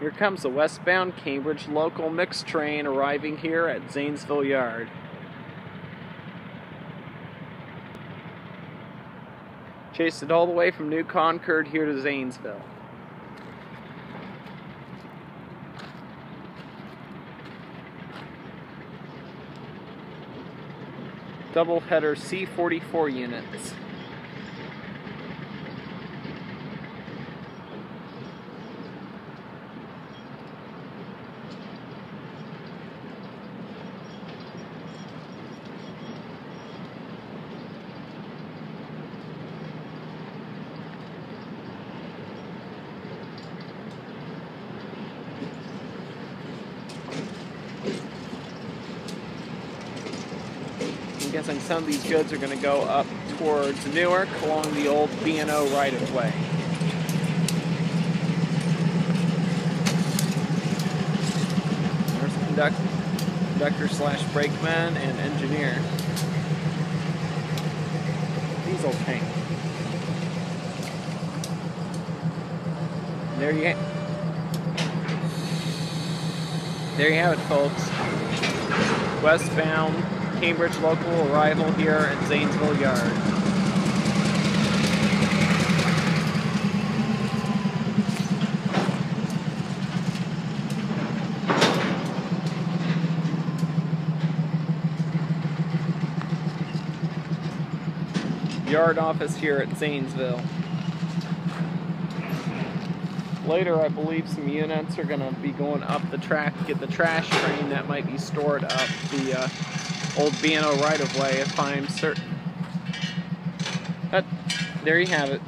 Here comes the westbound Cambridge local mixed train arriving here at Zanesville Yard. Chased it all the way from New Concord here to Zanesville. Double header C44 units. I'm guessing some of these goods are going to go up towards Newark along the old B&O right-of-way. There's conductor slash brakeman and engineer. Diesel tank. There you have it, folks. Westbound Cambridge local arrival here at Zanesville Yard. Yard office here at Zanesville. Later, I believe some units are going to be going up the track to get the trash train that might be stored up the old B&O right-of-way, if I'm certain. But there you have it.